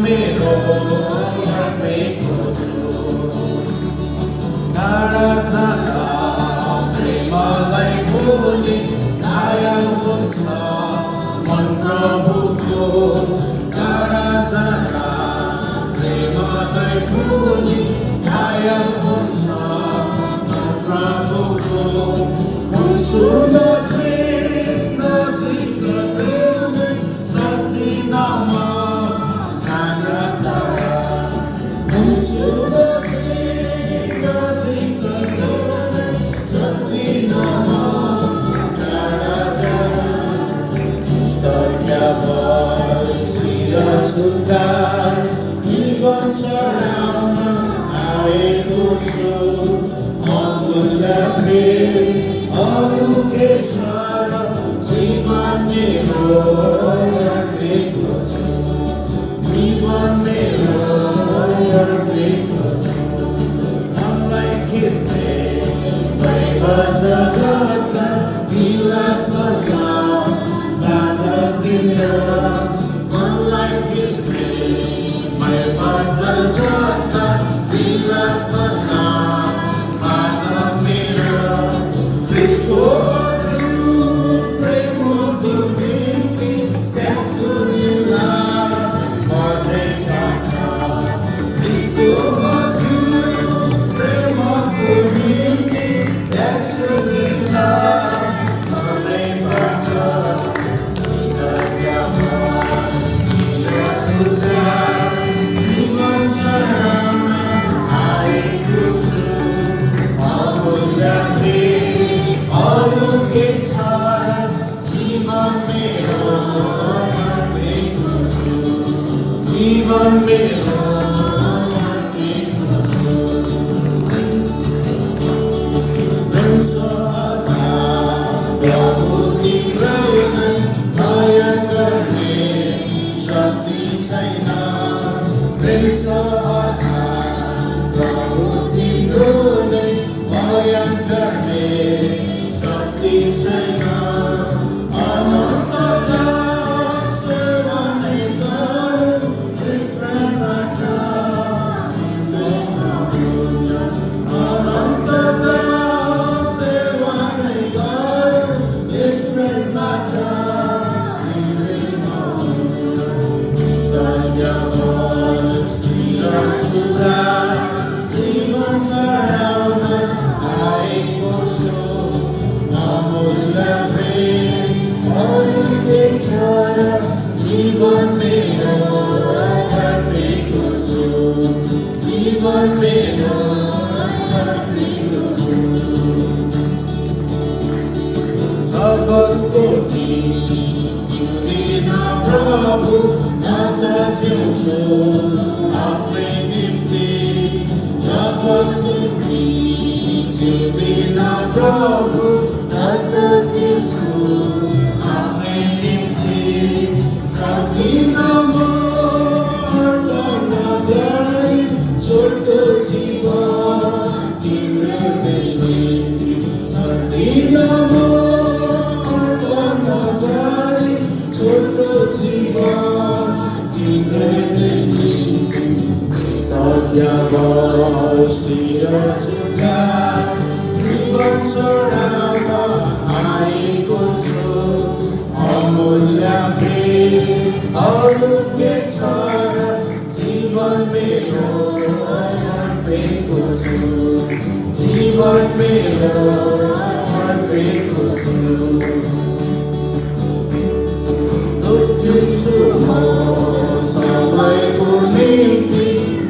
मेरो अर्पेको छु टाढा जाँदा प्रेमलाई भुली घायल हुन्छ मन प्रभुको टाढा जाँदा प्रेमलाई भुली घायल हुन्छ मन प्रभुको हुन्छु नजिक देउनै सक्दिनमा जान टाढा हुन्छु नजिक देउनै सक्दिनमा टाढा टाढा सुधा जीवन चढाउन आएको छु अमूल्य भेट अरू के छ र जीवन मेरो अर्पेको छु जीवन मेरो अर्पेको छु मनलाई खिच्ने वैभ जगतका विलास भएका बाधातिर मनलाई खिच्ने वैभ जगतका विलास भएका बाधा मेरो क्रिस्टको अद्भुत प्रेमको निम्ति त्याग्छु निलाई मर्दैबाट क्रिस्टको अद्भुत प्रेमको निम्ति त्याग्छु निलाई मर्दैबाट जीवन चढाउन आएको छु अमूल्य भेट अरू के छ र जीवन मेरो अर्पेको छु जीवन मेरो अर्पेको छु प्रभु तिम्रै नै दया गर्ने शक्ति छैन प्रेम छ प्रभु तिम्रो नै दया गर्ने शक्ति छैन अनन्तका सेवा नै गरौँ यस प्रेमबाट अनन्तका सेवा नै गरौँ यस प्रेमबाट जीवन चढाउन आएको छु अमूल्य भेट अरू के छ र जीवन मेरो अर्पेको छु जीवन मेरो अर्पेको छु जगतको जिउँदिन प्रभु जिउँछु आफ्नै निम्ति जगतको जिउँदिन प्रभु जिउँछु आफ्नै निम्ति सक्दिन म नगरी छोटो जीवन तिम्रो निम्ति सक्दिन म नगरी छोटो जीवन जीवन चढाउन आएको छु अमूल्य भेट अरू के छ र जीवन मेरो अर्पेको छु जीवन मेरो अर्पेको छु दुखिन्छु म सबैको निम्ति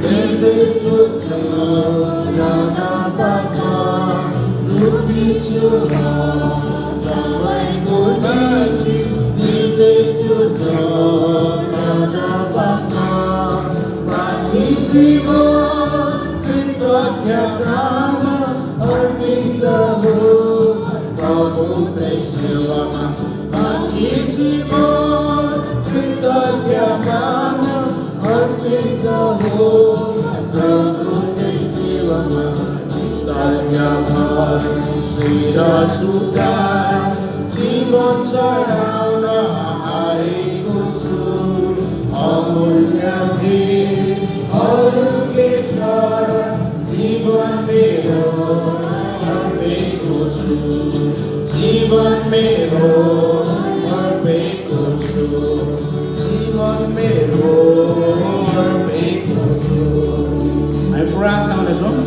हेर्दैछु दुखिन्छु म सबैको निम्ति हेर्दैछु बाँकी जीवन कृतज्ञतामा अर्पित हो प्रभुकै सेवामा बाँकी जीवन कृतज्ञतामा अर्पित हो प्रभुकै सेवामा धन्यवाद शिर झुकाई जीवन चढाउन आएको छु अमूल्य अरूके छोरा जीवन मेरो अर्पेको छु जीवन मेरो अर्पेको छु जीवन मेरो अर्पेको छु हामी प्रार्थना गर्छौँ